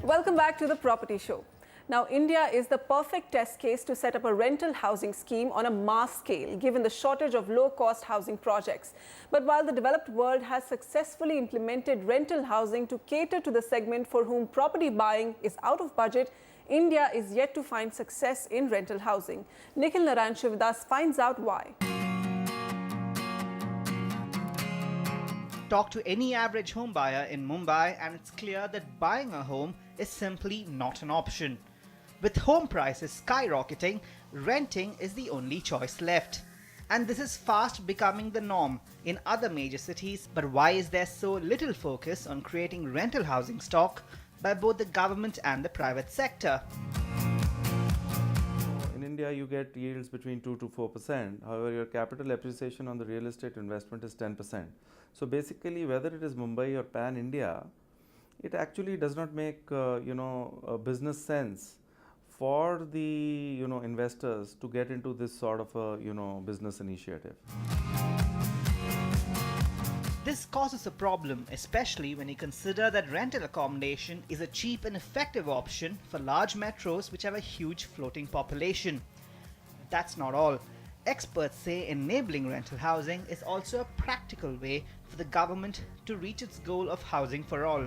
Welcome back to the Property Show. Now, India is the perfect test case to set up a rental housing scheme on a mass scale, given the shortage of low-cost housing projects. But while the developed world has successfully implemented rental housing to cater to the segment for whom property buying is out of budget, India is yet to find success in rental housing. Nikhil Narayan Shivadas finds out why. Talk to any average home buyer in Mumbai and it's clear that buying a home is simply not an option. With home prices skyrocketing, renting is the only choice left. And this is fast becoming the norm in other major cities. But why is there so little focus on creating rental housing stock by both the government and the private sector? In India, you get yields between 2 to 4%. However, your capital appreciation on the real estate investment is 10%. So basically, whether it is Mumbai or pan-India, it actually does not make a business sense for the investors to get into this sort of a business initiative. This causes a problem, especially when you consider that rental accommodation is a cheap and effective option for large metros which have a huge floating population. That's not all. Experts say enabling rental housing is also a practical way for the government to reach its goal of housing for all.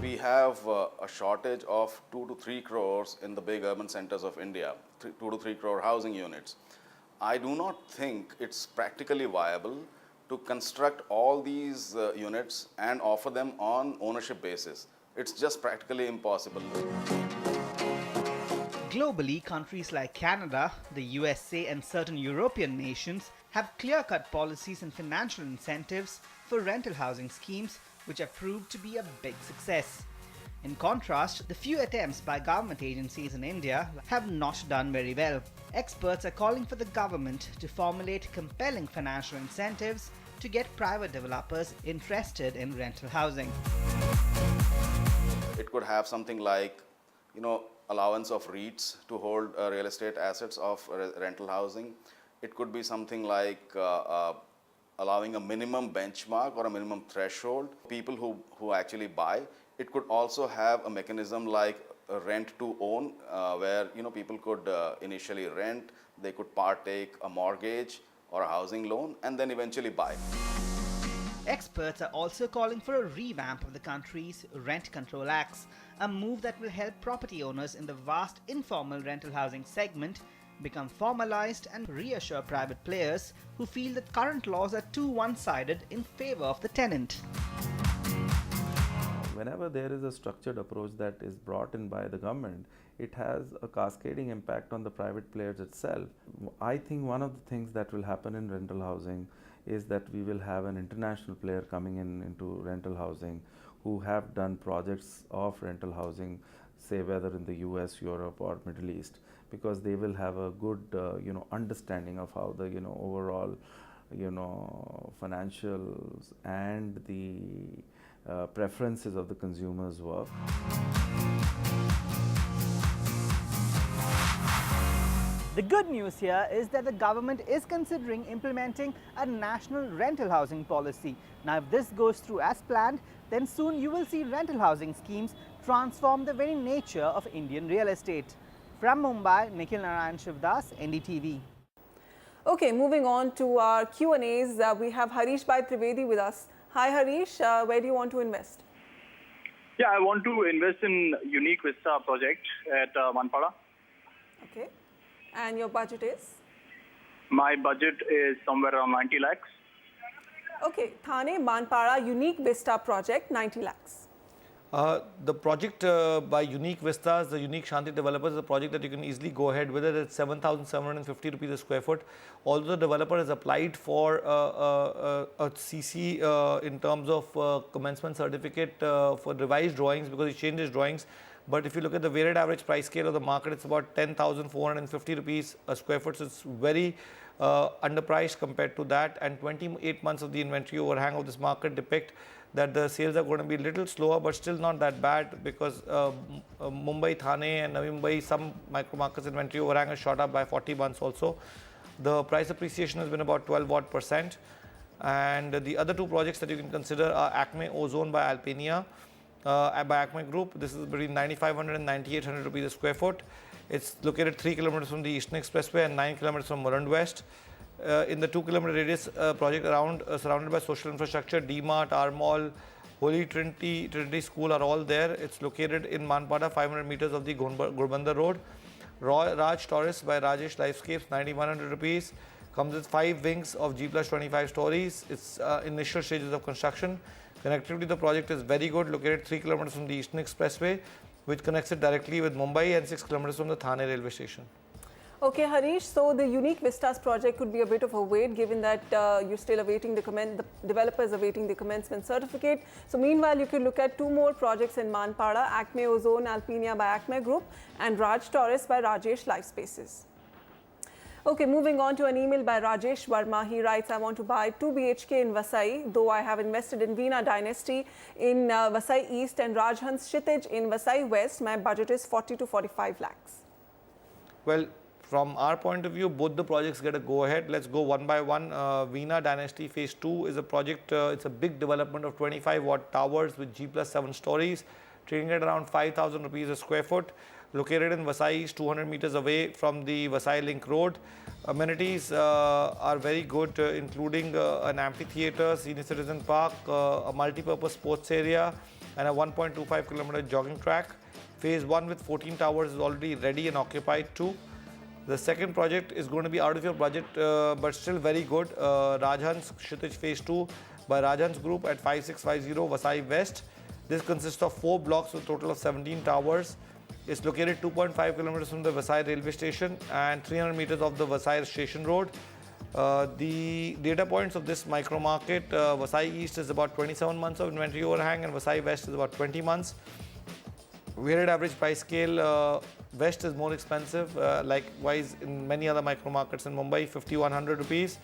We have a shortage of 2 to 3 crores in the big urban centers of India, 2 to 3 crore housing units. I do not think it's practically viable to construct all these units and offer them on ownership basis. It's just practically impossible. Globally, countries like Canada, the USA and certain European nations have clear-cut policies and financial incentives for rental housing schemes which have proved to be a big success. In contrast, the few attempts by government agencies in India have not done very well. Experts are calling for the government to formulate compelling financial incentives to get private developers interested in rental housing. It could have something like, allowance of REITs to hold real estate assets of rental housing. It could be something like allowing a minimum benchmark or a minimum threshold people who actually buy. It could also have a mechanism like a rent to own where people could initially rent, they could partake a mortgage or a housing loan and then eventually buy. Experts are also calling for a revamp of the country's Rent Control Acts, a move that will help property owners in the vast informal rental housing segment become formalized and reassure private players who feel that current laws are too one-sided in favor of the tenant. Whenever there is a structured approach that is brought in by the government, it has a cascading impact on the private players itself. I think one of the things that will happen in rental housing is that we will have an international player coming into rental housing who have done projects of rental housing, say whether in the US, Europe or Middle East, because they will have a good understanding of how the overall financials and the preferences of the consumers work. The good news here is that the government is considering implementing a national rental housing policy. Now, if this goes through as planned, then soon you will see rental housing schemes transform the very nature of Indian real estate. From Mumbai, Nikhil Narayan Shivadas, NDTV. Okay, moving on to our Q&As. We have Harish Bhai Trivedi with us. Hi Harish, where do you want to invest? Yeah, I want to invest in Unique Vista project at Manpada. Okay. And your budget is? My budget is somewhere around 90 lakhs. Okay, Thane, Manpada, Unique Vista project, 90 lakhs. The project by Unique Vistas, the Unique Shanti developers, is a project that you can easily go ahead with it at 7,750 rupees a square foot. Although the developer has applied for a CC in terms of commencement certificate for revised drawings because he changed his drawings. But if you look at the weighted average price scale of the market, it's about 10,450 rupees a square foot. So it's very underpriced compared to that. And 28 months of the inventory overhang of this market depict that the sales are going to be a little slower, but still not that bad because Mumbai, Thane and Navi Mumbai, some micro markets inventory overhang has shot up by 40 months also. The price appreciation has been about 12% And the other two projects that you can consider are Acme Ozone by Alpenia by Acme Group. This is between 9,500 and 9,800 rupees a square foot. It's located 3 kilometers from the Eastern Expressway and 9 kilometers from Murund West. In the 2-kilometer radius project around, surrounded by social infrastructure, D-Mart, R Mall, Holy Trinity School are all there. It's located in Manpada, 500 meters of the Gurbanda Road. Raj Taurus by Rajesh Lifescapes, 9,100 rupees. Comes with 5 wings of G plus 25 stories. It's initial stages of construction. Connectivity to the project is very good, located 3 kilometers from the Eastern Expressway, which connects it directly with Mumbai, and 6 kilometers from the Thane railway station. Okay, Harish, so the Unique Vistas project could be a bit of a wait given that you're still awaiting the developer is awaiting the commencement certificate. So meanwhile, you can look at 2 more projects in Manpada, Acme Ozone Alpinia by Acme Group and Raj Taurus by Rajesh Lifespaces. Okay, moving on to an email by Rajesh Verma. He writes, I want to buy 2 BHK in Vasai, though I have invested in Veena Dynasty in Vasai East and Rajhans Kshitij in Vasai West. My budget is 40 to 45 lakhs. Well, from our point of view, both the projects get a go-ahead. Let's go one by one. Veena Dynasty Phase 2 is a project, it's a big development of 25-watt towers with G plus 7 stories, trading at around 5,000 rupees a square foot, located in Vasai East, 200 meters away from the Vasai Link Road. Amenities are very good, including an amphitheatre, senior citizen park, a multi-purpose sports area, and a 1.25 kilometer jogging track. Phase 1 with 14 towers is already ready and occupied too. The second project is going to be out of your budget, but still very good. Rajhans Kshitij Phase 2 by Rajhans Group at 5650 Vasai West. This consists of 4 blocks with a total of 17 towers. It's located 2.5 kilometers from the Vasai railway station and 300 meters off the Vasai station road. The data points of this micro market, Vasai East is about 27 months of inventory overhang and Vasai West is about 20 months. Weighted average price scale, West is more expensive, likewise in many other micro markets in Mumbai, 5,100 rupees,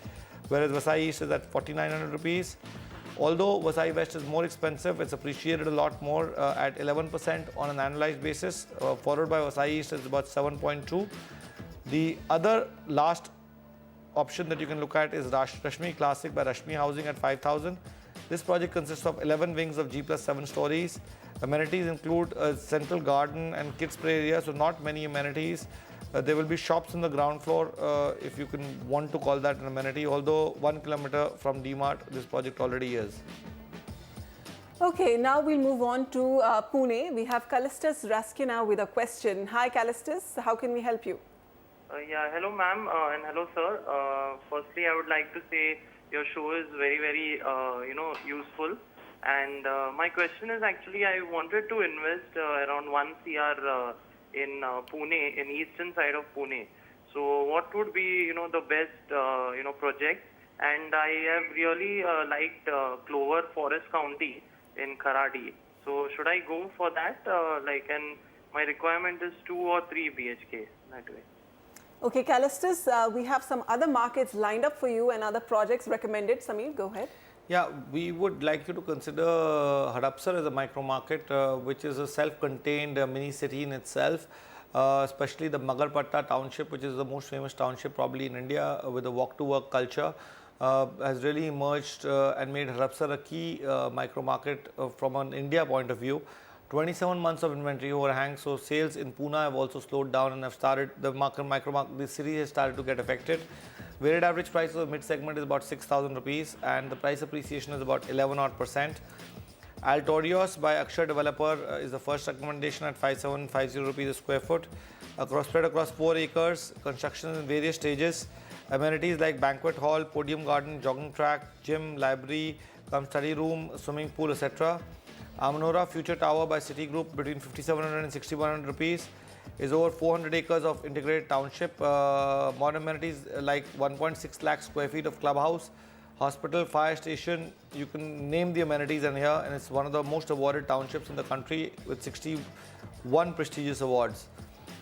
whereas Vasai East is at 4,900 rupees. Although Vasai West is more expensive, it's appreciated a lot more at 11% on an annualized basis, followed by Vasai East is about 7.2. The other last option that you can look at is Rashmi Classic by Rashmi Housing at 5,000. This project consists of 11 wings of G plus 7 stories. Amenities include a central garden and kids play area, so not many amenities. There will be shops on the ground floor, if you can want to call that an amenity, although 1 kilometer from D-Mart, this project already is. Okay, now we'll move on to Pune. We have Callistus Raskina with a question. Hi Callistus, how can we help you? Yeah, hello ma'am and hello sir. Firstly, I would like to say your show is very useful. And my question is actually I wanted to invest around 1 CR in Pune, in eastern side of Pune. So what would be the best project? And I have really liked Clover Forest County in Kharadi. So should I go for that? And my requirement is 2 or 3 BHK that way. Okay, Callistus, we have some other markets lined up for you and other projects recommended. Samir, go ahead. Yeah, we would like you to consider Hadapsar as a micro market, which is a self-contained mini city in itself, especially the Magarpatta township, which is the most famous township probably in India with a walk-to-work culture, has really emerged and made Hadapsar a key micro market from an India point of view. 27 months of inventory overhang, so sales in Pune have also slowed down and have started, the city has started to get affected. Weighted average price of the mid segment is about 6,000 rupees and the price appreciation is about 11% odd. Altorios by Akshar Developer is the first recommendation at 5,750 rupees a square foot, spread across 4 acres, construction in various stages. Amenities like banquet hall, podium garden, jogging track, gym, library, study room, swimming pool, etc. Amanora Future Tower by Citigroup between 5,700 and 6,100 rupees is over 400 acres of integrated township. Modern amenities like 1.6 lakh square feet of clubhouse, hospital, fire station, you can name the amenities in here, and it's one of the most awarded townships in the country with 61 prestigious awards.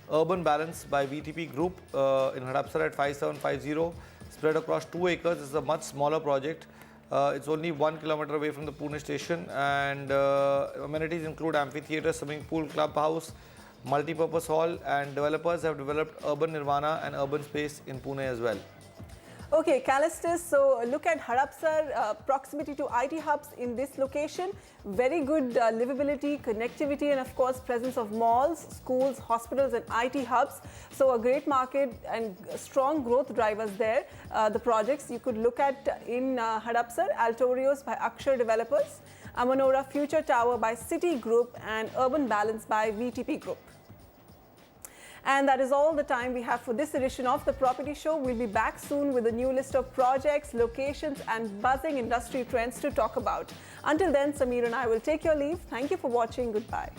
Urban Balance by VTP Group in Hadapsar at 5,750, spread across 2 acres. This is a much smaller project. It's only 1 kilometer away from the Pune station, and amenities include amphitheatre, swimming pool, clubhouse, multi-purpose hall, and developers have developed Urban Nirvana and Urban Space in Pune as well. Okay, Callistus, so look at Hadapsar, proximity to IT hubs in this location, very good livability, connectivity, and of course presence of malls, schools, hospitals and IT hubs. So a great market and strong growth drivers there. The projects you could look at in Hadapsar, Altorios by Akshar Developers, Amanora Future Tower by City Group and Urban Balance by VTP Group. And that is all the time we have for this edition of The Property Show. We'll be back soon with a new list of projects, locations and buzzing industry trends to talk about. Until then, Sameer and I will take your leave. Thank you for watching. Goodbye.